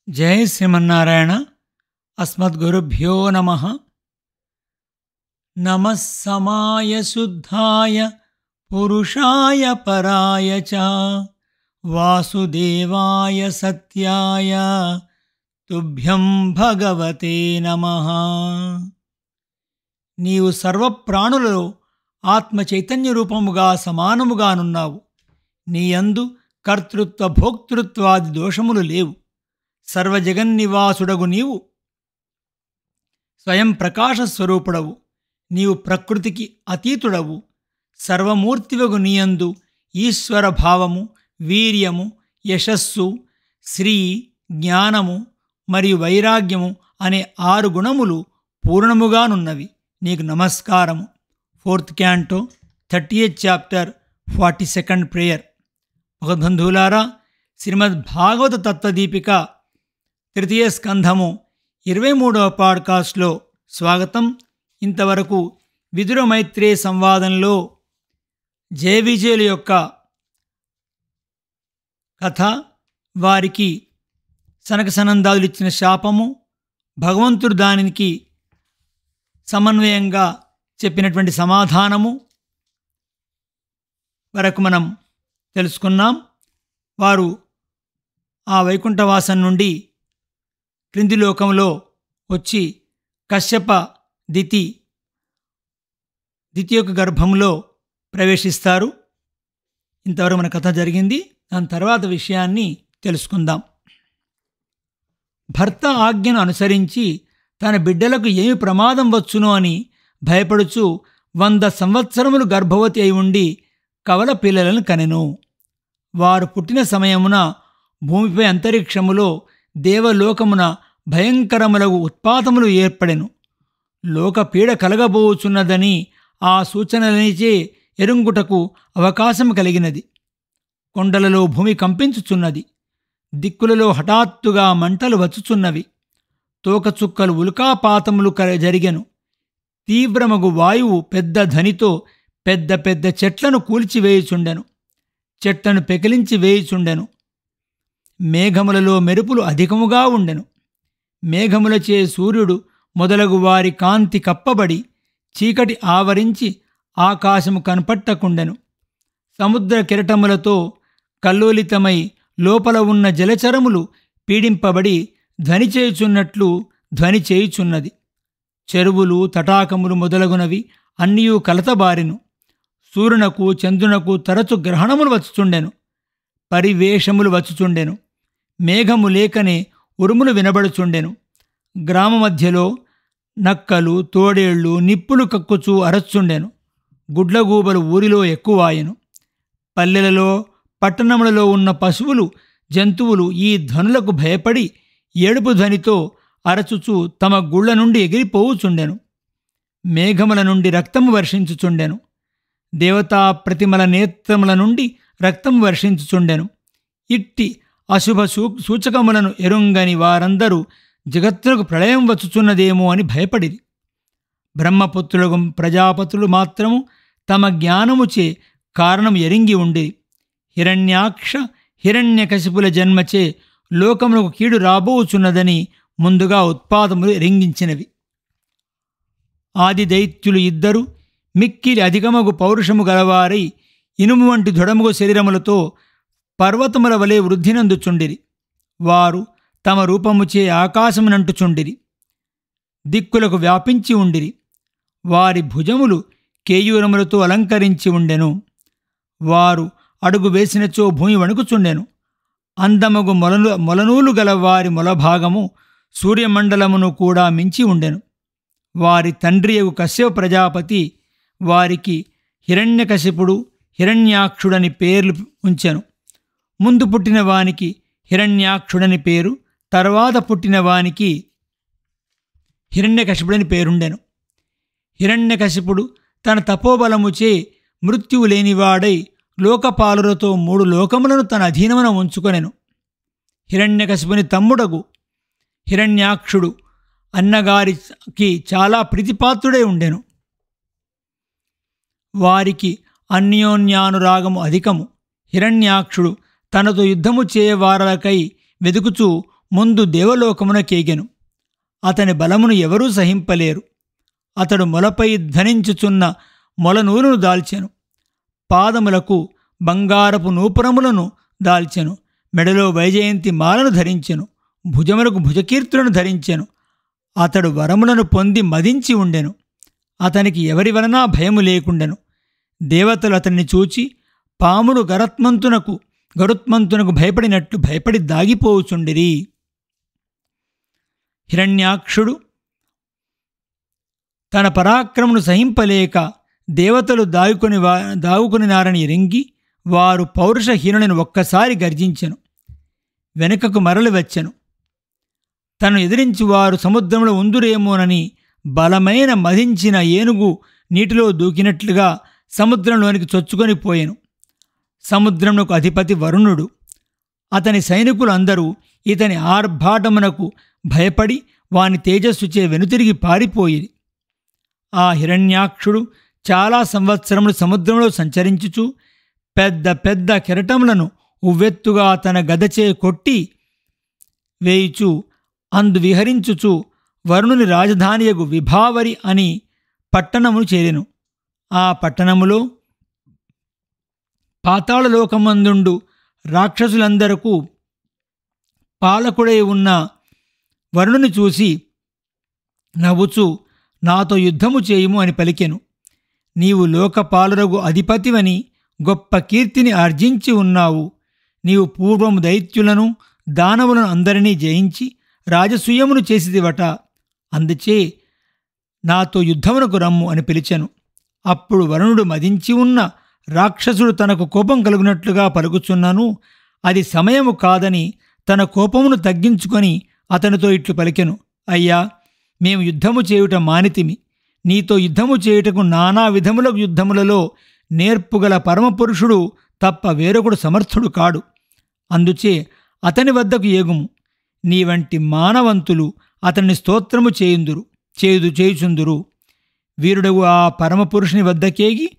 జై శ్రీమన్నారాయణ. అస్మద్గురుభ్యో నమః. నమః సమాయ శుద్ధాయ పురుషాయ పరాయ చ వాసుదేవాయ సత్యాయ తుభ్యం భగవతే నమః. నీవు సర్వప్రాణులలో ఆత్మ చైతన్య రూపముగా సమానముగానున్నావు. నీయందు కర్తృత్వ భోక్తృత్వాది దోషములు లేవు. సర్వజగన్నివాసుడగు నీవు స్వయం ప్రకాశస్వరూపుడవు. నీవు ప్రకృతికి అతీతుడవు. సర్వమూర్తివగు నీయందు ఈశ్వర భావము, వీర్యము, యశస్సు, శ్రీ, జ్ఞానము మరియు వైరాగ్యము అనే 6 గుణములు పూర్ణముగానున్నవి. నీకు నమస్కారము. 4th Canto 30th Chapter 42nd Prayer. భగవద్బంధువులారా, శ్రీమద్ భాగవత తత్వదీపిక 3వ స్కంధము 23వ పాడ్కాస్ట్లో స్వాగతం. ఇంతవరకు విదుర మైత్రేయ సంవాదంలో జయవిజయుల యొక్క కథ, వారికి సనక సనందాదులు ఇచ్చిన శాపము, భగవంతుడు దానికి సమన్వయంగా చెప్పినటువంటి సమాధానము వరకు మనం తెలుసుకున్నాం. వారు ఆ వైకుంఠవాసం నుండి క్రింది లోకంలో వచ్చి కశ్యప దితి యొక్క గర్భంలో ప్రవేశిస్తారు. ఇంతవరకు మన కథ జరిగింది. దాని తర్వాత విషయాన్ని తెలుసుకుందాం. భర్త ఆజ్ఞను అనుసరించి తన బిడ్డలకు ఏమి ప్రమాదం వచ్చునో అని భయపడుచు 100 సంవత్సరములు గర్భవతి అయి ఉండి కవల పిల్లలను కనెను. వారు పుట్టిన సమయమున భూమిపై అంతరిక్షములో దేవలోకమున భయంకరములగు ఉత్పాతములు ఏర్పడెను. లోకపీడ కలగబోచున్నదని ఆ సూచనలనిచే ఎరుంగుటకు అవకాశం కలిగినది. కొండలలో భూమి కంపించుచున్నది. దిక్కులలో హఠాత్తుగా మంటలు వచ్చుచున్నవి. తోకచుక్కలు ఉల్కాపాతములు జరిగెను. తీవ్రమగు వాయువు పెద్ద ధ్వనితో పెద్ద పెద్ద చెట్లను కూల్చివేయుచుండెను. చెట్లను పెకిలించి వేయుచుండెను. మేఘములలో మెరుపులు అధికముగా ఉండెను. మేఘములచే సూర్యుడు మొదలగు వారి కాంతి కప్పబడి చీకటి ఆవరించి ఆకాశము కనపట్టకుండెను. సముద్ర కెరటములతో కల్లోలితమై లోపల ఉన్న జలచరములు పీడింపబడి ధ్వని చేయుచున్నట్లు ధ్వని చేయుచున్నది. చెరువులు, తటాకములు మొదలగునవి అన్నియూ కలతబారెను. సూర్యునకు చంద్రునకు తరచు గ్రహణములు వచ్చుచుండెను. పరివేషములు వచ్చుచుండెను. మేఘము లేకనే ఉరుములు వినబడుచుండెను. గ్రామ మధ్యలో నక్కలు, తోడేళ్లు నిప్పులు కక్కుచూ అరచుండెను. గుడ్లగూబలు ఊరిలో ఎక్కువాయెను. పల్లెలలో, పట్టణములలో ఉన్న పశువులు, జంతువులు ఈ ధ్వనులకు భయపడి ఏడుపు ధ్వనితో అరచుచూ తమ గుళ్ల నుండి ఎగిరిపోవుచుండెను. మేఘముల నుండి రక్తము వర్షించుచుండెను. దేవతా ప్రతిమల నేత్రముల నుండి రక్తం వర్షించుచుండెను. ఇట్టి అశుభ సూచకములను ఎరుంగని వారందరూ జగత్తునకు ప్రళయం వచ్చుచున్నదేమో అని భయపడిరి. బ్రహ్మపుత్రులకు ప్రజాపతులు మాత్రము తమ జ్ఞానముచే కారణం ఎరింగి ఉండిరి. హిరణ్యాక్ష, హిరణ్యకశిపుల జన్మచే లోకమునకు కీడు రాబోచున్నదని ముందుగా ఉత్పాతములు ఎరింగించినవి. ఆది దైత్యులు ఇద్దరు మిక్కిలి అధికమగు పౌరుషము గలవారై ఇనుము వంటి దృఢముగు శరీరములతో పర్వతముల వలె వృద్ధినందుచుండిరి. వారు తమ రూపముచే ఆకాశమునంటుచుండిరి. దిక్కులకు వ్యాపించి ఉండిరి. వారి భుజములు కేయూరములతో అలంకరించి ఉండెను. వారు అడుగు వేసినచో భూమి వణుకుచుండెను. అందమగు మొలనూలు గల వారి మొలభాగము సూర్యమండలమును కూడా మించి ఉండెను. వారి తండ్రియగు కశ్యప ప్రజాపతి వారికి హిరణ్యకశిపుడు, హిరణ్యాక్షుడని పేర్లు ఉంచెను. ముందు పుట్టిన వానికి హిరణ్యాక్షుడని పేరు, తర్వాత పుట్టిన వానికి హిరణ్యకశిపుడని పేరుండెను. హిరణ్యకశిపుడు తన తపోబలముచే మృత్యువు లేనివాడై లోకపాలులతో 3 లోకములను తన అధీనమున ఉంచుకొనెను. హిరణ్యకశిపుని తమ్ముడగు హిరణ్యాక్షుడు అన్నగారికి చాలా ప్రీతిపాత్రుడై ఉండెను. వారికి అన్యోన్యానురాగము అధికము. హిరణ్యాక్షుడు తనతో యుద్ధము చేయవారలకై వెదుకుచూ ముందు దేవలోకమున కేగెను. అతని బలమును ఎవరూ సహింపలేరు. అతడు మొలపై ధ్వనించుచున్న మొలనూలును దాల్చెను. పాదములకు బంగారపు నూపురములను దాల్చెను. మెడలో వైజయంతి మాలను ధరించెను. భుజములకు భుజకీర్తులను ధరించెను. అతడు వరములను పొంది మదించి ఉండెను. అతనికి ఎవరి వలనా భయము లేకుండెను. దేవతలు అతన్ని చూచి పాముడు గరుత్మంతునకు భయపడినట్లు భయపడి దాగిపోవుచుండిరి. హిరణ్యాక్షుడు తన పరాక్రమను సహింపలేక దేవతలు దాగుకునినారని ఎరింగి వారు పౌరుషహీనులను ఒక్కసారి గర్జించెను. వెనుకకు మరలి వచ్చెను. తను ఎదిరించి వారు సముద్రంలో ఉందురేమోనని బలమైన మదించిన ఏనుగు నీటిలో దూకినట్లుగా సముద్రంలోనికి చొచ్చుకొని పోయెను. సముద్రమునకు అధిపతి వరుణుడు. అతని సైనికులందరూ ఇతని ఆర్భాటమునకు భయపడి వాని తేజస్సుచే వెనుతిరిగి పారిపోయిరి. ఆ హిరణ్యాక్షుడు చాలా సంవత్సరములు సముద్రంలో సంచరించుచు పెద్ద పెద్ద కెరటములను ఉవ్వెత్తుగా తన గదచే కొట్టి వేయుచు అందు విహరించుచు వరుణుని రాజధానియగు విభావరి అని పట్టణమును చేరెను. ఆ పట్టణములో పాతాళలోకమందుండు రాక్షసులందరకు పాలకుడై ఉన్న వరుణుని చూసి నవ్వుచు నాతో యుద్ధము చేయుము అని పలికెను. నీవు లోకపాలురగు అధిపతివని గొప్ప కీర్తిని ఆర్జించి ఉన్నావు. నీవు పూర్వము దైత్యులను దానవులను అందరినీ జయించి రాజసూయమును చేసిదివట. అందుచే నాతో యుద్ధమునకు రమ్ము అని పిలిచెను. అప్పుడు వరుణుడు మదించి ఉన్న రాక్షసుడు తనకు కోపం కలుగునట్లుగా పలుకుచున్నను అది సమయము కాదని తన కోపమును తగ్గించుకొని అతనితో ఇట్లు పలికెను. అయ్యా, మేము యుద్ధము చేయుట మానితిమి. నీతో యుద్ధము చేయుటకు నానా విధముల యుద్ధములలో నేర్పుగల పరమపురుషుడు తప్ప వేరొకడు సమర్థుడు కాడు. అందుచే అతని వద్దకు ఏగుము. నీ వంటి మానవంతులు అతన్ని స్తోత్రము చేయుచుందురు. వీరుడగు ఆ పరమపురుషుని వద్దకేగి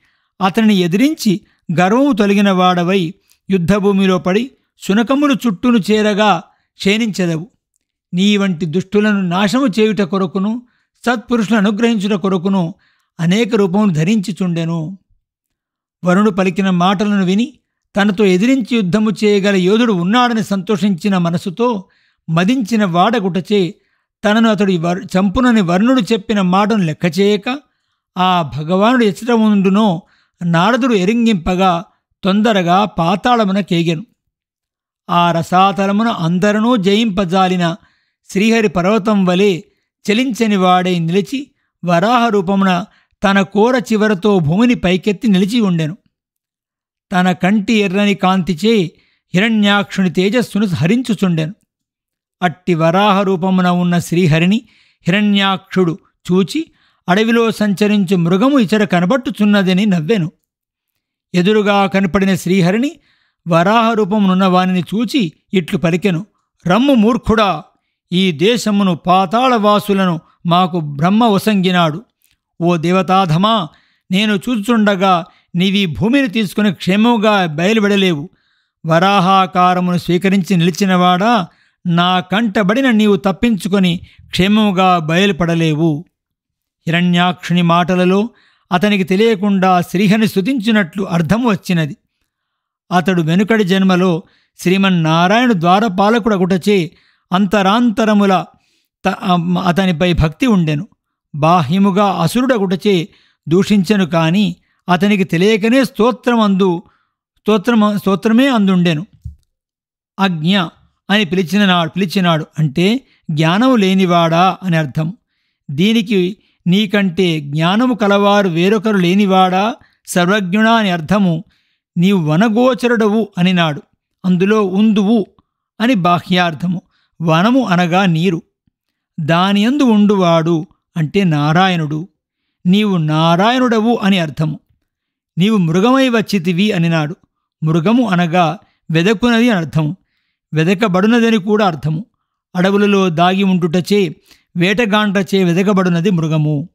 అతనిని ఎదిరించి గర్వము తొలగిన వాడవై యుద్ధభూమిలో పడి శునకములు చుట్టూను చేరగా క్షీణించెదవు. నీ వంటి దుష్టులను నాశము చేయుట కొరకును సత్పురుషులను అనుగ్రహించుట కొరకును అనేక రూపములు ధరించుచుండెను. వరుణుడు పలికిన మాటలను విని తనతో ఎదిరించి యుద్ధము చేయగల యోధుడు ఉన్నాడని సంతోషించిన మనసుతో మదించిన వాడగుటచే తనను అతడు చంపునని వరుణుడు చెప్పిన మాటను లెక్కచేయక ఆ భగవానుడు ఎచ్చట ఉండునో నారదుడు ఎరింగింపగా తొందరగా పాతాళమున కేగెను. ఆ రసాతలమున అందరనూ జయింపజాలిన శ్రీహరి పర్వతం వలె చలించని వాడై నిలిచి వరాహ రూపమున తన కోర చివరతో భూమిని పైకెత్తి నిలిచి ఉండెను. తన కంటి ఎర్రని కాంతిచే హిరణ్యాక్షుని తేజస్సును హరించుచుండెను. అట్టి వరాహ రూపమున ఉన్న శ్రీహరిని హిరణ్యాక్షుడు చూచి అడవిలో సంచరించు మృగము ఇచట కనబట్టుచున్నదని నవ్వెను. ఎదురుగా కనపడిన శ్రీహరిని వరాహ రూపమునున్న వానిని చూచి ఇట్లు పలికెను. రమ్ము మూర్ఖుడా, ఈ దేశమును పాతాళవాసులను మాకు బ్రహ్మ వసంగినాడు. ఓ దేవతాధమా, నేను చూచుచుండగా నీవీ భూమిని తీసుకుని క్షేమముగా బయలువెడలేవు. వరాహాకారమును స్వీకరించి నిలిచినవాడా, నా కంటబడిన నీవు తప్పించుకొని క్షేమముగా బయలుపడలేవు. హిరణ్యాక్షుని మాటలలో అతనికి తెలియకుండా శ్రీహరిని స్తుతించినట్లు అర్థము వచ్చినది. అతడు వెనుకడి జన్మలో శ్రీమన్నారాయణు ద్వారపాలకుడగుటచే అంతరాంతరముల అతనిపై భక్తి ఉండెను. బాహ్యముగా అసురుడగుటచే దూషించెను. కాని అతనికి తెలియకనే స్తోత్రమే అందుండెను. అజ్ఞ అని పిలిచినాడు అంటే జ్ఞానము లేనివాడా అని అర్థం. దీనికి నీకంటే జ్ఞానము కలవారు వేరొకరు లేనివాడా, సర్వజ్ఞుడా అని అర్థము. నీవు వనగోచరుడవు అనినాడు. అందులో ఉందువు అని బాహ్యార్థము. వనము అనగా నీరు. దానియందు ఉండువాడు అంటే నారాయణుడు. నీవు నారాయణుడవు అని అర్థము. నీవు మృగమై వచ్చితివి అనినాడు. మృగము అనగా వెదకునది అని అర్థము. వెదకబడునదని కూడా అర్థము. అడవులలో దాగి ఉండుటచే వేటగాండ్రచే వెదకబడునది మృగము.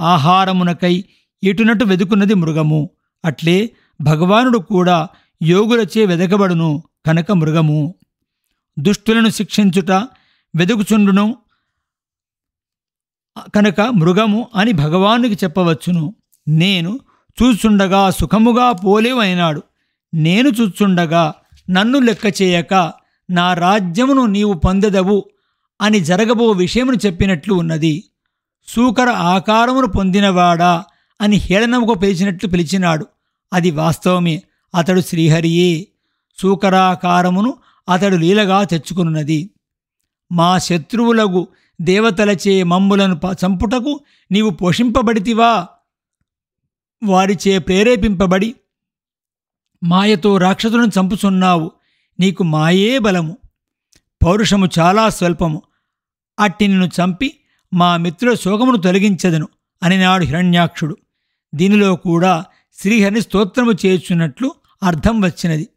ఆహారమునకై ఇటునటు వెదుకున్నది మృగము. అట్లే భగవానుడు కూడా యోగులచే వెదకబడును కనుక మృగము. దుష్టులను శిక్షించుట వెదుకుచుండును కనుక మృగము అని భగవానునికి చెప్పవచ్చును. నేను చూచుండగా సుఖముగా పోలేవైనాడు. నేను చూచుండగా నన్ను లెక్క చేయక నా రాజ్యమును నీవు పొందెదవు అని జరగబో విషయమును చెప్పినట్లు ఉన్నది. సూకర ఆకారమును పొందినవాడా అని హేళనముకు పిలిచినట్లు పిలిచినాడు. అది వాస్తవమే. అతడు శ్రీహరియే. సూకరాకారమును అతడు లీలగా తెచ్చుకున్నది. మా శత్రువులకు దేవతలచే మమ్ములను చంపుటకు నీవు పోషింపబడితివా? వారిచే ప్రేరేపింపబడి మాయతో రాక్షసులను చంపుచున్నావు. నీకు మాయే బలము, పౌరుషము చాలా స్వల్పము. అట్టి నిన్ను చంపి మా మిత్రుల శోకమును తొలగించదను అని నాడు హిరణ్యాక్షుడు. దీనిలో కూడా శ్రీహరిని స్తోత్రము చేయుచున్నట్లు అర్థం వచ్చినది.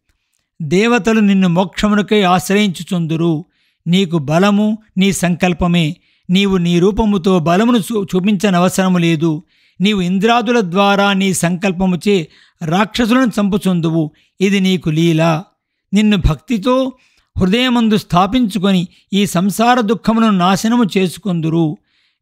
దేవతలు నిన్ను మోక్షమునకై ఆశ్రయించుచుందురు. నీకు బలము నీ సంకల్పమే. నీవు నీ రూపముతో బలమును చూపించనవసరము లేదు. నీవు ఇంద్రాదుల ద్వారా నీ సంకల్పముచే రాక్షసులను చంపుచుందువు. ఇది నీకు లీల. నిన్ను భక్తితో హృదయమందు స్థాపించుకొని ఈ సంసార దుఃఖమును నాశనము చేసుకొందురు.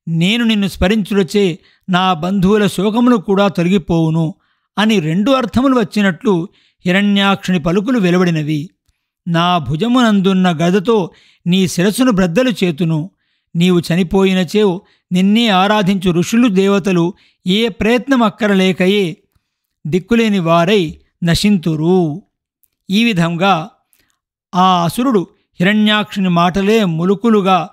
నేను నిన్ను స్మరించుటచే నా బంధువుల శోకములు కూడా తొలగిపోవును అని 2 అర్థములు వచ్చినట్లు హిరణ్యాక్షుని పలుకులు వెలువడినవి. నా భుజమునందున్న గదతో నీ శిరస్సును బ్రద్దలు చేతును. నీవు చనిపోయినచో నిన్నే ఆరాధించు ఋషులు దేవతలు ఏ ప్రయత్నం అక్కరలేకయే దిక్కులేని వారై నశింతురు. ఈ విధంగా ఆ అసురుడు హిరణ్యాక్షుని మాటలే ములుకులుగా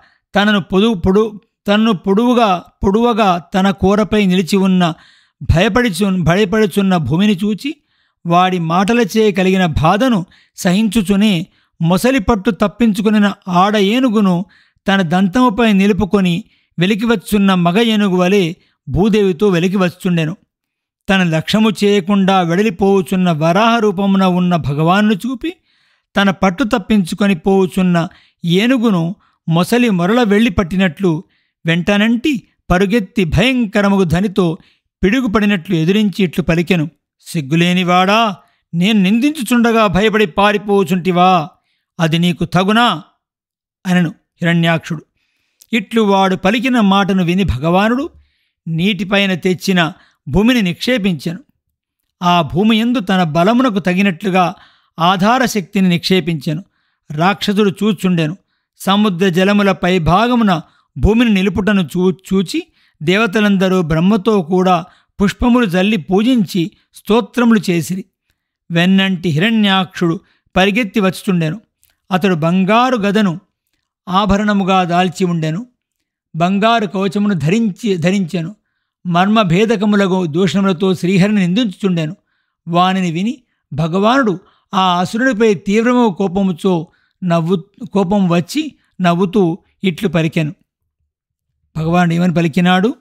తనను పొడువగా తన కూరపై నిలిచి ఉన్న భయపడుచున్న భూమిని చూచి వాడి మాటలచే కలిగిన బాధను సహించుచునే మొసలి పట్టు తప్పించుకుని ఆడ ఏనుగును తన దంతముపై నిలుపుకొని వెలికివచ్చున్న మగ ఏనుగు వలె భూదేవితో వెలికివచ్చుండెను. తన లక్ష్యము చేయకుండా వెడలిపోవుచున్న వరాహ రూపమున ఉన్న భగవాన్ను చూపి తన పట్టు తప్పించుకొని పోవుచున్న ఏనుగును మొసలి మొరల వెళ్ళి పట్టినట్లు వెంటనంటి పరుగెత్తి భయంకరముగు ధనితో పిడుగుపడినట్లు ఎదురించి ఇట్లు పలికెను. సిగ్గులేనివాడా, నేను నిందించుచుండగా భయపడి పారిపోచుంటివా? అది నీకు తగునా అనను హిరణ్యాక్షుడు. ఇట్లు వాడు పలికిన మాటను విని భగవానుడు నీటిపైన తెచ్చిన భూమిని నిక్షేపించెను. ఆ భూమి యందు తన బలమునకు తగినట్లుగా ఆధారశక్తిని నిక్షేపించెను. రాక్షసుడు చూచుండెను. సముద్ర జలముల పై భాగమున భూమిని నిలుపుటను చూచి దేవతలందరూ బ్రహ్మతో కూడా పుష్పములు జల్లి పూజించి స్తోత్రములు చేసిరి. వెన్నంటి హిరణ్యాక్షుడు పరిగెత్తి వచ్చుచుండెను. అతడు బంగారు గదను ఆభరణముగా దాల్చి ఉండెను. బంగారు కవచమును ధరించెను. మర్మభేదకములకు దూషణములతో శ్రీహరిని నిందించుచుండెను. వానిని విని భగవానుడు ఆ అసురునిపై తీవ్రము కోపం వచ్చి నవ్వుతూ ఇట్లు పలికెను. భగవానుడు ఏమని పలికినాడు?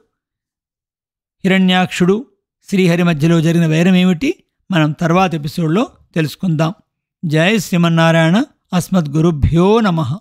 హిరణ్యాక్షుడు శ్రీహరి మధ్యలో జరిగిన వైరం ఏమిటి మనం తర్వాత ఎపిసోడ్లో తెలుసుకుందాం. జై శ్రీమన్నారాయణ. అస్మద్గురుభ్యో నమః.